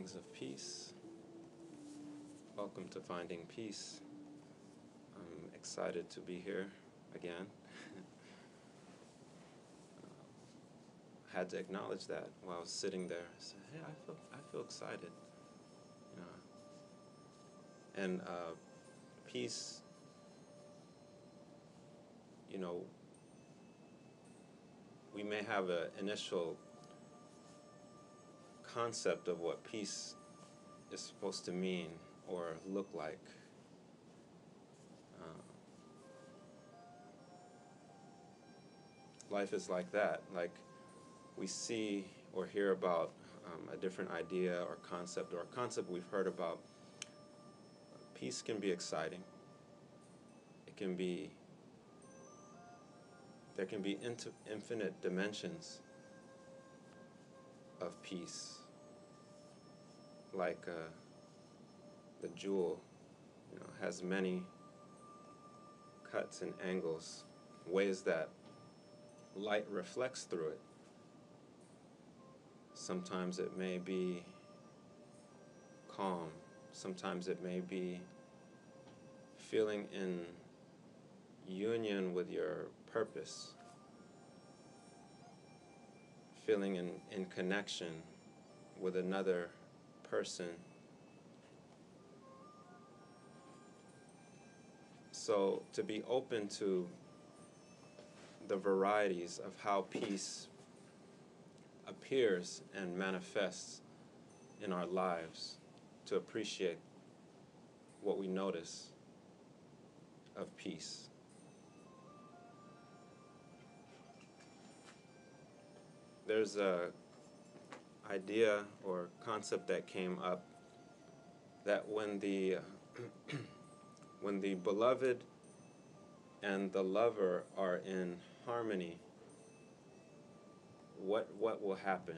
Beings of Peace. Welcome to Finding Peace. I'm excited to be here again. Had to acknowledge that while I was sitting there. I said, hey, I feel excited. And peace, we may have an initial concept of what peace is supposed to mean or look like. Life is like that. Like we see or hear about a different idea or concept a concept we've heard about. Peace can be exciting. There can be infinite dimensions of peace. Like the jewel, has many cuts and angles, ways that light reflects through it. Sometimes it may be calm. Sometimes it may be feeling in union with your purpose, feeling in connection with another person. So to be open to the varieties of how peace appears and manifests in our lives, to appreciate what we notice of peace. There's a idea or concept that came up that when the when the beloved and the lover are in harmony, what will happen?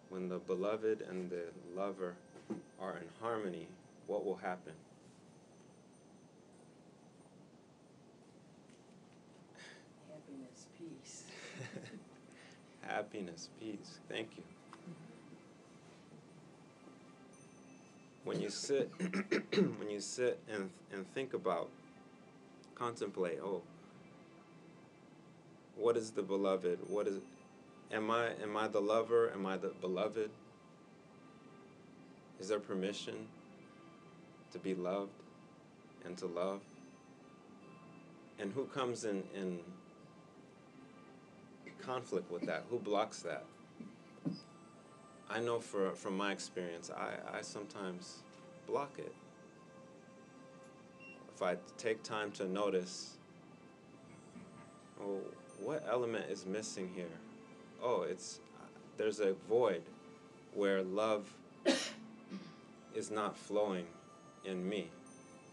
When the beloved and the lover are in harmony, what will happen? Happiness, peace. Happiness, peace. Thank you. When you sit, and think about, contemplate, what is the beloved? What is? Am I the lover? Am I the beloved? Is there permission to be loved and to love? And who comes in conflict with that? Who blocks that? I know from my experience, I sometimes block it. If I take time to notice, what element is missing here? There's a void where love is not flowing in me.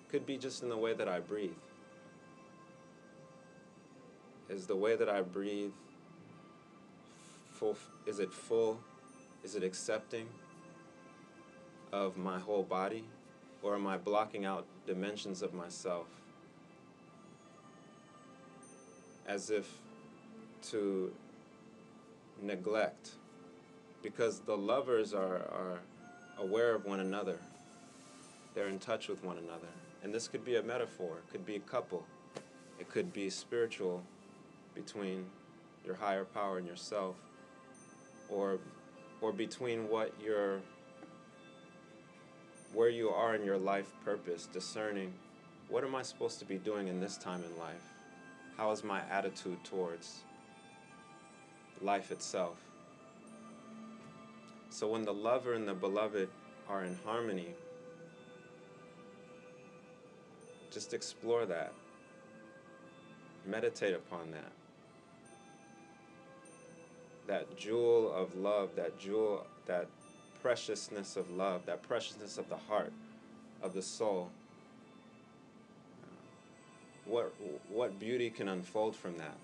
Could be just in the way that I breathe. Is the way that I breathe full? Is it full? Is it accepting of my whole body? Or am I blocking out dimensions of myself as if to neglect? Because the lovers are aware of one another. They're in touch with one another. And this could be a metaphor. It could be a couple. It could be spiritual between your higher power and yourself. Or between where you are in your life purpose, discerning what am I supposed to be doing in this time in life? How is my attitude towards life itself? So when the lover and the beloved are in harmony, just explore that. Meditate upon that. That jewel of love, that preciousness of love, that preciousness of the heart, of the soul. What beauty can unfold from that?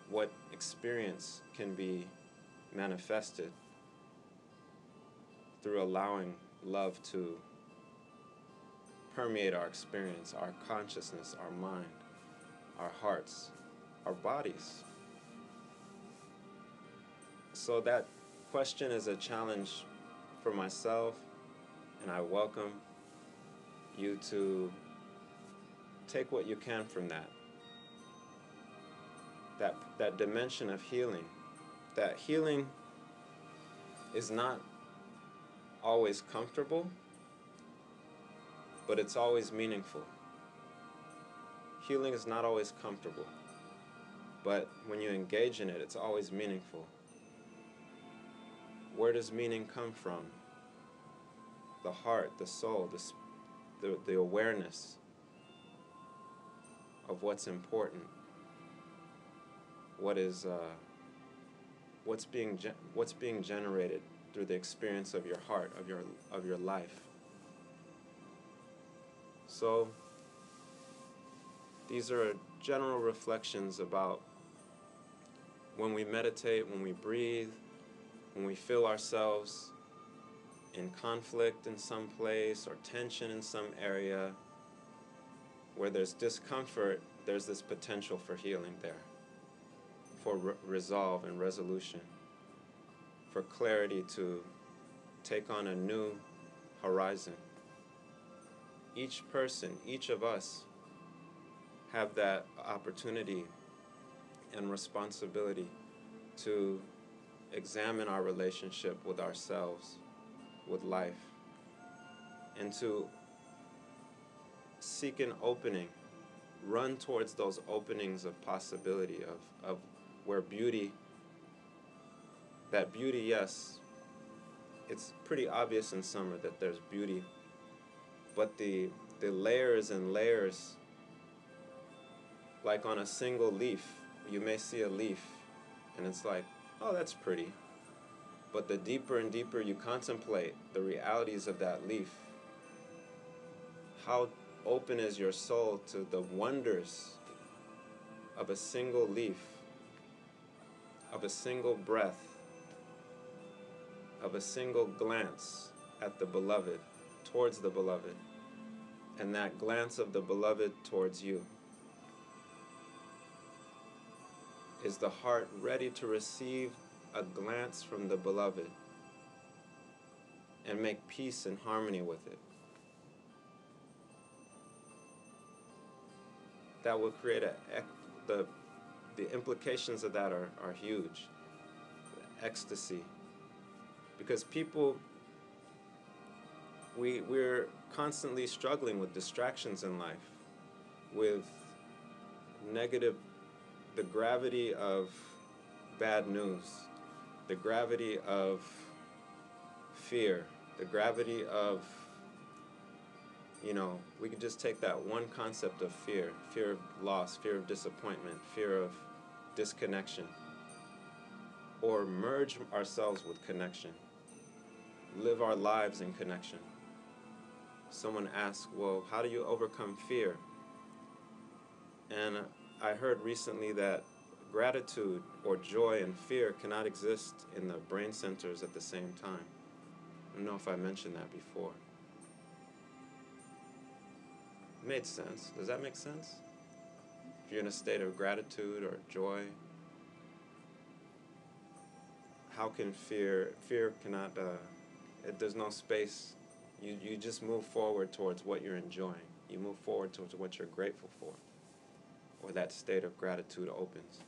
What experience can be manifested through allowing love to permeate our experience, our consciousness, our mind, our hearts, our bodies? So that question is a challenge for myself, and I welcome you to take what you can from that. That dimension of healing. That healing is not always comfortable, but it's always meaningful. Healing is not always comfortable, but when you engage in it, it's always meaningful. Where does meaning come from? The heart, the soul, the awareness of what's important. What's being generated through the experience of your heart, of your life. So these are general reflections about when we meditate, when we breathe, when we feel ourselves in conflict in some place or tension in some area, where there's discomfort, there's this potential for healing there, for resolve and resolution, for clarity to take on a new horizon. Each person, each of us, have that opportunity and responsibility to examine our relationship with ourselves, with life, and to seek an opening, run towards those openings of possibility, of where beauty, that beauty, yes, it's pretty obvious in summer that there's beauty, but the layers and layers, like on a single leaf, you may see a leaf, and it's like, oh, that's pretty. But the deeper and deeper you contemplate the realities of that leaf, how open is your soul to the wonders of a single leaf, of a single breath, of a single glance at the beloved, towards the beloved, and that glance of the beloved towards you. Is the heart ready to receive a glance from the beloved and make peace and harmony with it? That will create the implications of that are huge. Ecstasy. Because people, we're constantly struggling with distractions in life, with the gravity of bad news, the gravity of fear, the gravity of, we could just take that one concept of fear of loss, fear of disappointment, fear of disconnection, or merge ourselves with connection, live our lives in connection. Someone asked, well, how do you overcome fear? And I heard recently that gratitude or joy and fear cannot exist in the brain centers at the same time. I don't know if I mentioned that before. It made sense. Does that make sense? If you're in a state of gratitude or joy, how can fear cannot, there's no space. You just move forward towards what you're enjoying. You move forward towards what you're grateful for, or that state of gratitude opens.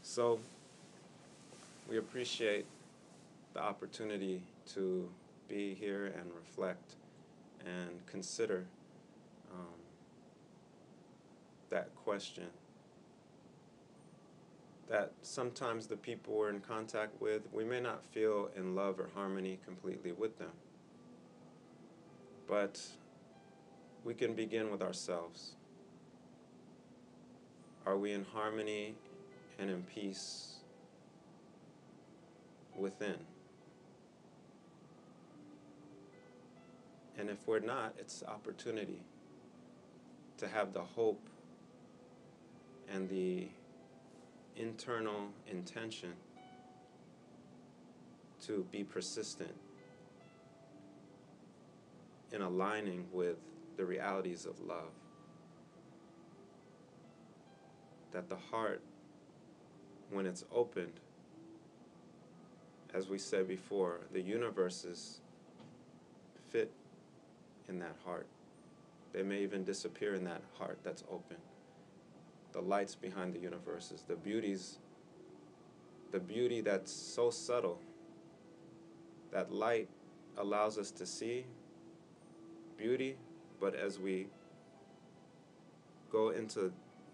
So we appreciate the opportunity to be here and reflect and consider that question, that sometimes the people we're in contact with, we may not feel in love or harmony completely with them, but we can begin with ourselves. Are we in harmony and in peace within? And if we're not, it's opportunity to have the hope and the internal intention to be persistent in aligning with the realities of love. That the heart, when it's opened, as we said before, the universes fit in that heart. They may even disappear in that heart that's open. The lights behind the universes, the beauty that's so subtle. That light allows us to see beauty, but as we go into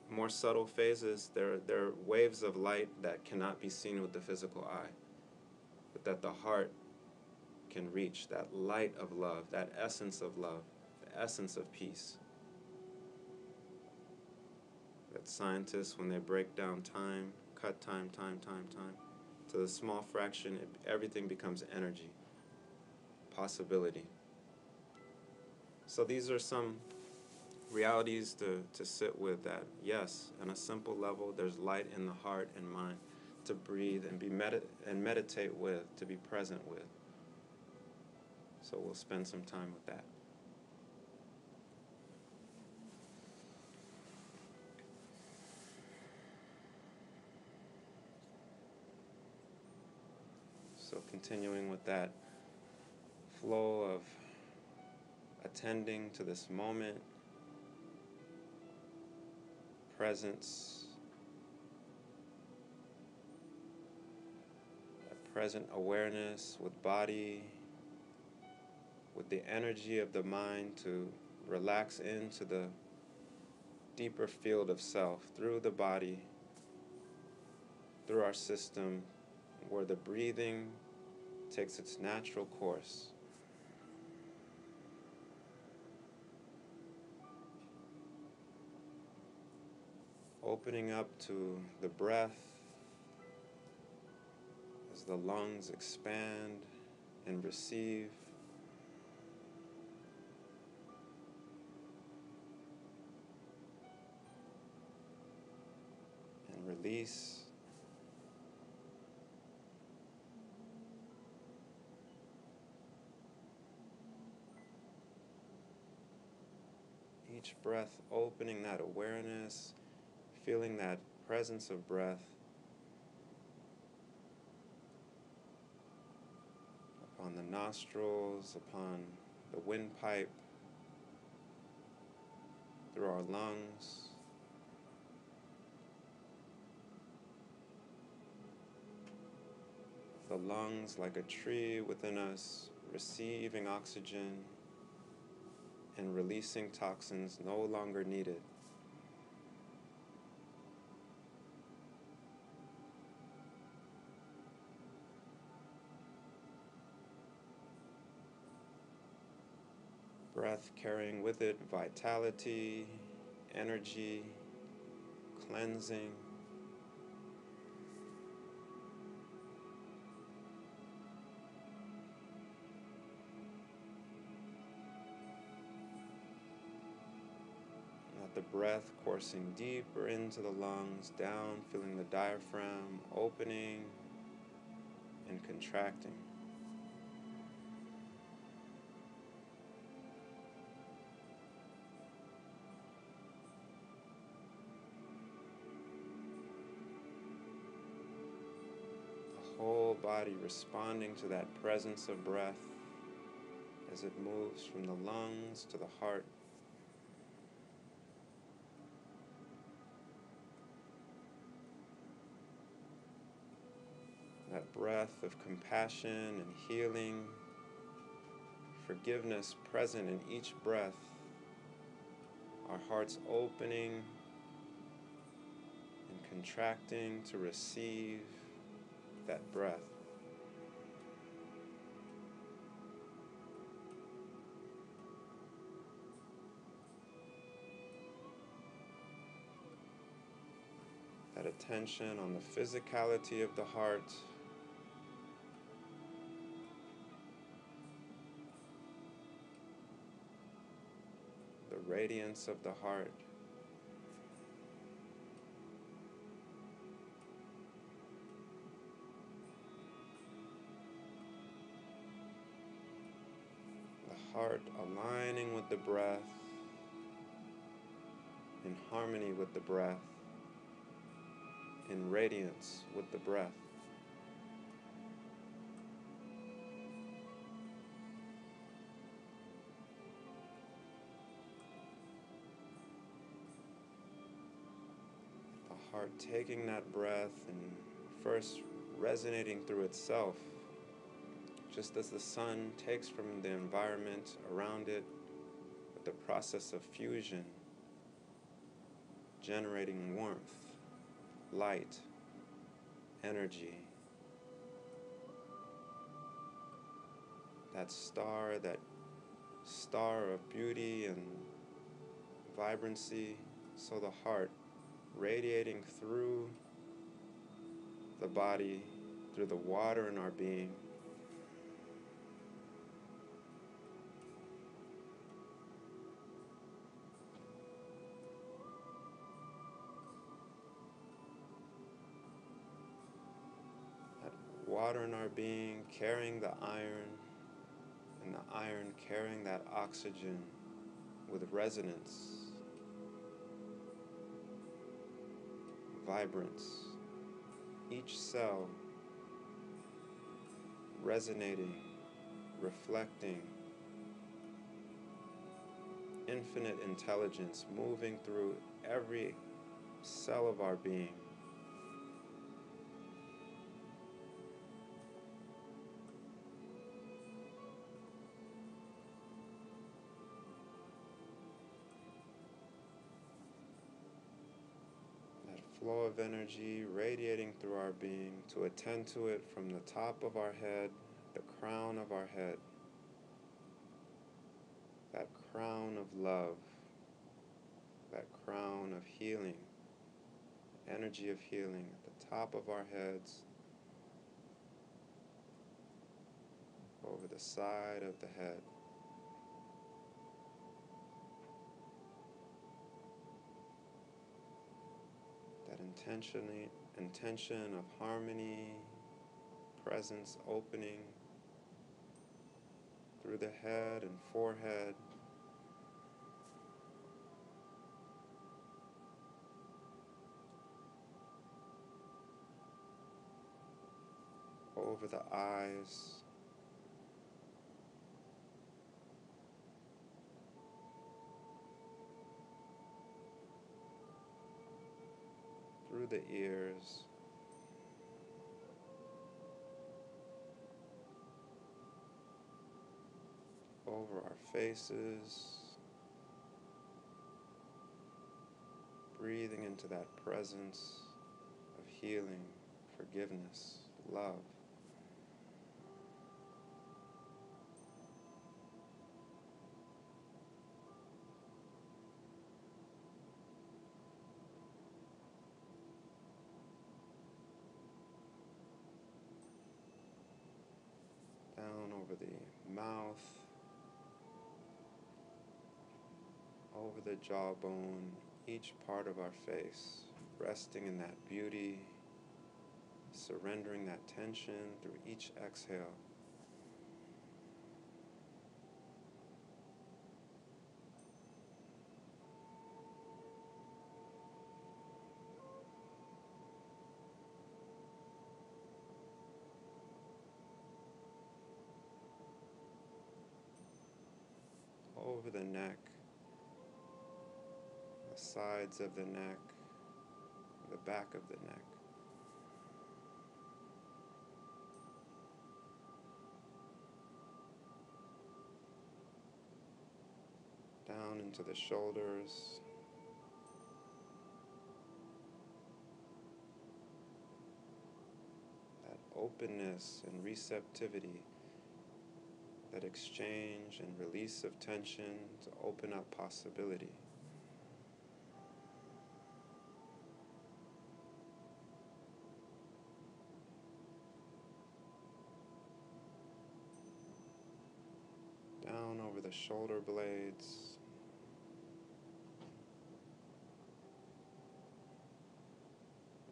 more subtle phases, there are waves of light that cannot be seen with the physical eye, but that the heart can reach, that light of love, that essence of love, the essence of peace. That scientists, when they break down time, cut time, to the small fraction, everything becomes energy, possibility. So these are some realities to sit with, that yes, on a simple level, there's light in the heart and mind to breathe and meditate with, to be present with. So we'll spend some time with that. So continuing with that flow of attending to this moment, presence, that present awareness with body, with the energy of the mind to relax into the deeper field of self, through the body, through our system, where the breathing takes its natural course. Opening up to the breath as the lungs expand and receive. And release. Each breath opening that awareness, feeling that presence of breath upon the nostrils, upon the windpipe, through our lungs. The lungs like a tree within us, receiving oxygen and releasing toxins no longer needed. Breath carrying with it vitality, energy, cleansing. Let the breath coursing deeper into the lungs, down, feeling the diaphragm opening and contracting. Whole body responding to that presence of breath as it moves from the lungs to the heart. That breath of compassion and healing, forgiveness present in each breath. Our hearts opening and contracting to receive that breath. That attention on the physicality of the heart, the radiance of the heart, the heart aligning with the breath, in harmony with the breath, in radiance with the breath. Heart taking that breath and first resonating through itself, just as the sun takes from the environment around it with the process of fusion, generating warmth, light, energy. That star of beauty and vibrancy, so the heart radiating through the body, through the water in our being, that water in our being carrying the iron, and the iron carrying that oxygen with resonance, vibrance, each cell resonating, reflecting, infinite intelligence moving through every cell of our being. That flow of energy radiating through our being to attend to it from the top of our head, the crown of our head, that crown of love, that crown of healing, energy of healing at the top of our heads, over the side of the head. That intention of harmony, presence opening through the head and forehead, over the eyes, through the ears, over our faces, breathing into that presence of healing, forgiveness, love. Down over the mouth, over the jawbone, each part of our face, resting in that beauty, surrendering that tension through each exhale. Over the neck, the sides of the neck, the back of the neck. Down into the shoulders, that openness and receptivity, that exchange and release of tension to open up possibility. Down over the shoulder blades,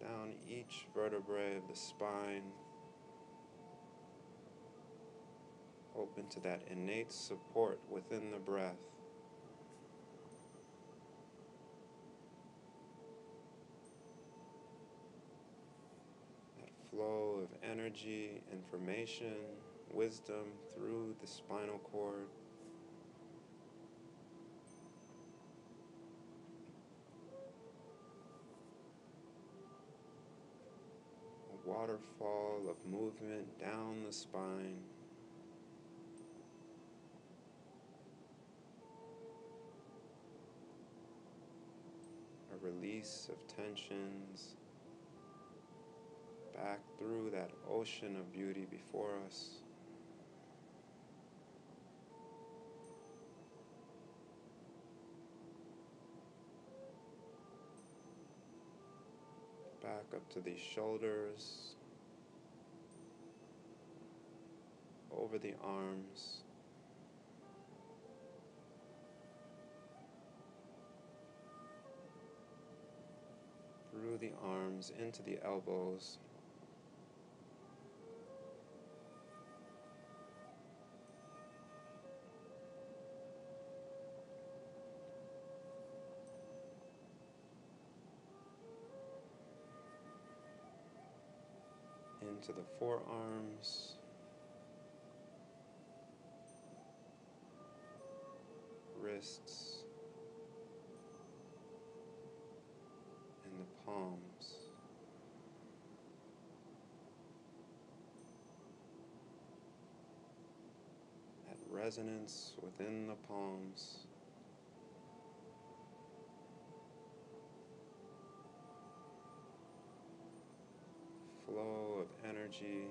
down each vertebrae of the spine, open to that innate support within the breath. That flow of energy, information, wisdom through the spinal cord. waterfall of movement down the spine. A release of tensions back through that ocean of beauty before us. Back up to the shoulders, over the arms, through the arms into the elbows, into the forearms, wrists, and the palms. At resonance within the palms. Flow of energy,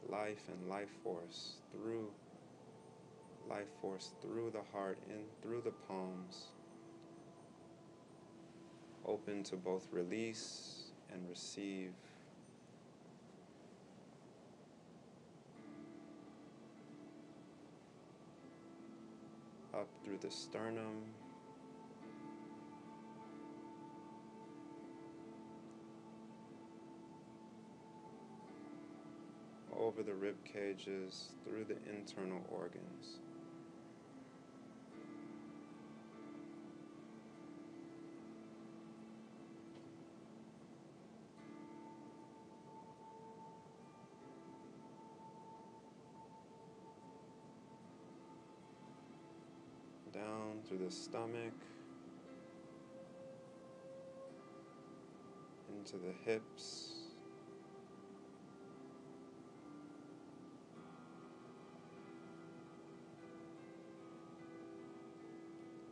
life and life force through the heart, in through the palms, open to both release and receive. Up through the sternum, over the rib cages, through the internal organs. Down through the stomach, into the hips,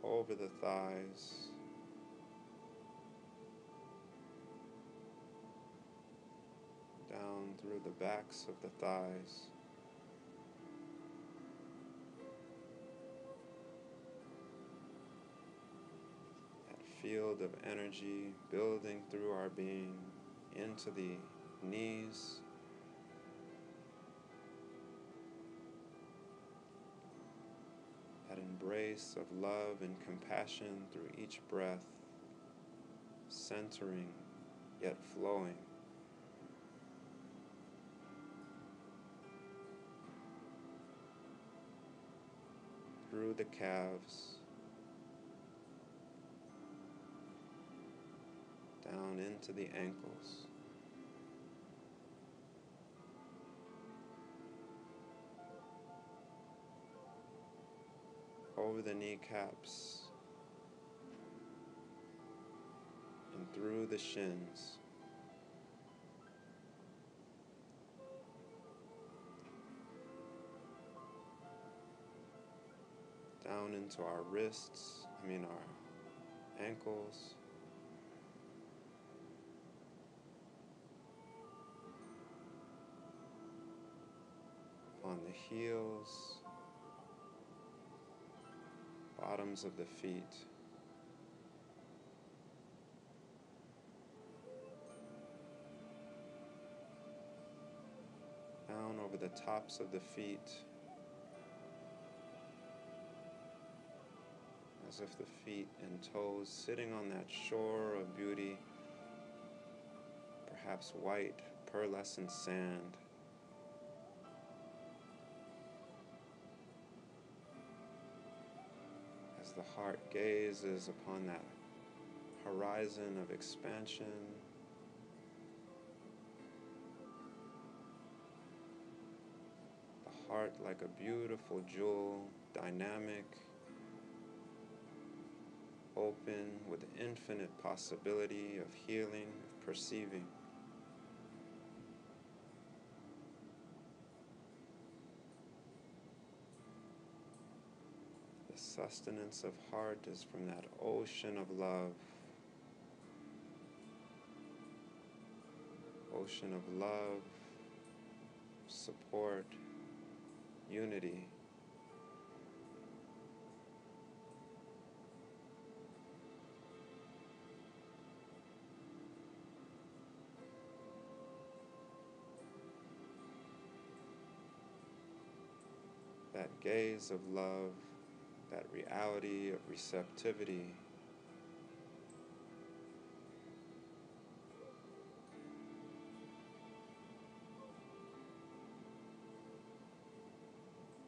over the thighs, down through the backs of the thighs, that field of energy building through our being into the knees, that embrace of love and compassion through each breath, centering yet flowing. Through the calves, down into the ankles, over the kneecaps, and through the shins. Down into our wrists, our ankles, on the heels, bottoms of the feet, down over the tops of the feet, as if the feet and toes sitting on that shore of beauty, perhaps white, pearlescent sand. As the heart gazes upon that horizon of expansion, the heart like a beautiful jewel, dynamic, open with infinite possibility of healing, of perceiving. sustenance of heart is from that ocean of love. Ocean of love, support, unity. That gaze of love, that reality of receptivity.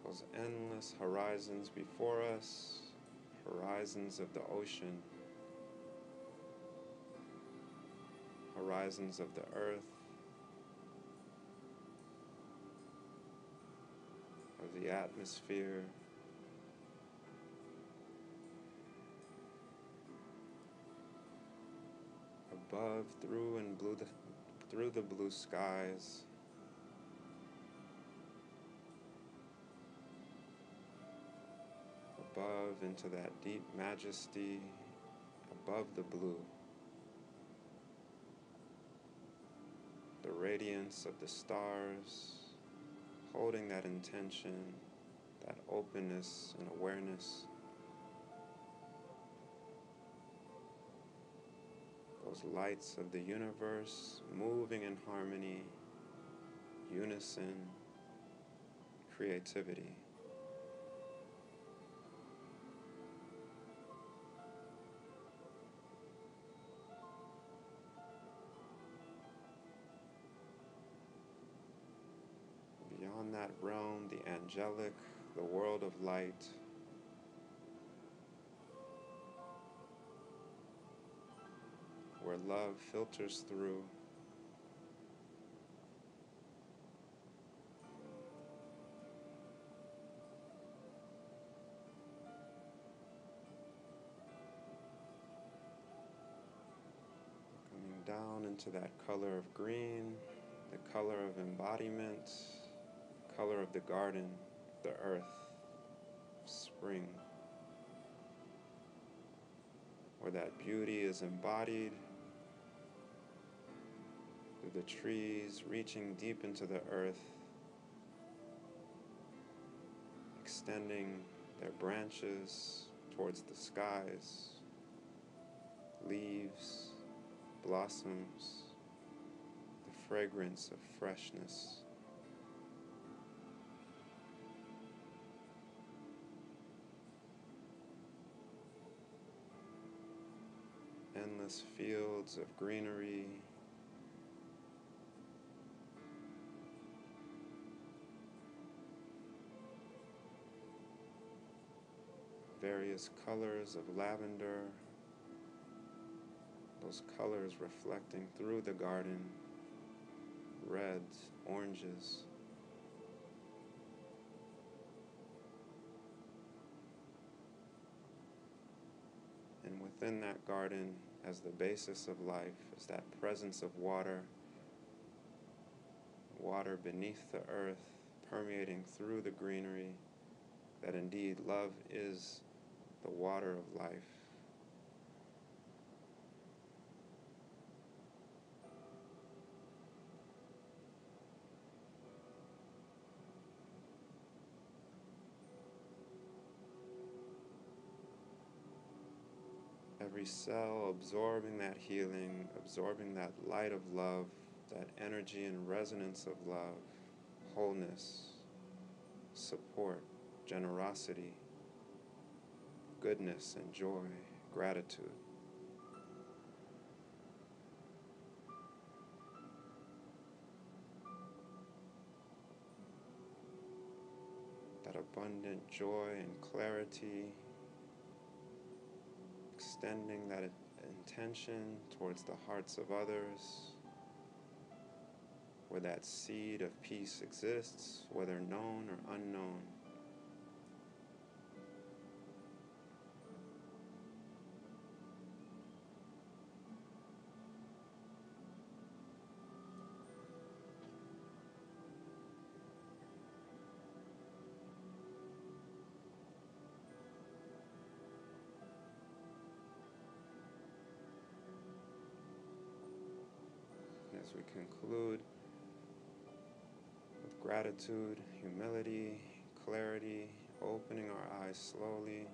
Those endless horizons before us, horizons of the ocean, horizons of the earth, of the atmosphere, above, through the blue skies, above into that deep majesty, above the blue, the radiance of the stars, holding that intention, that openness and awareness. Those lights of the universe moving in harmony, unison, creativity. Beyond that realm, the angelic, the world of light, where love filters through. Coming down into that color of green, the color of embodiment, color of the garden, the earth, spring, where that beauty is embodied through the trees, reaching deep into the earth, extending their branches towards the skies, leaves, blossoms, the fragrance of freshness. Endless fields of greenery, various colors of lavender, those colors reflecting through the garden, reds, oranges. And within that garden, as the basis of life, is that presence of water, water beneath the earth, permeating through the greenery, that indeed love is the water of life. Every cell absorbing that healing, absorbing that light of love, that energy and resonance of love, wholeness, support, generosity, goodness and joy, gratitude. That abundant joy and clarity, extending that intention towards the hearts of others, where that seed of peace exists, whether known or unknown. as we conclude with gratitude, humility, clarity, opening our eyes slowly.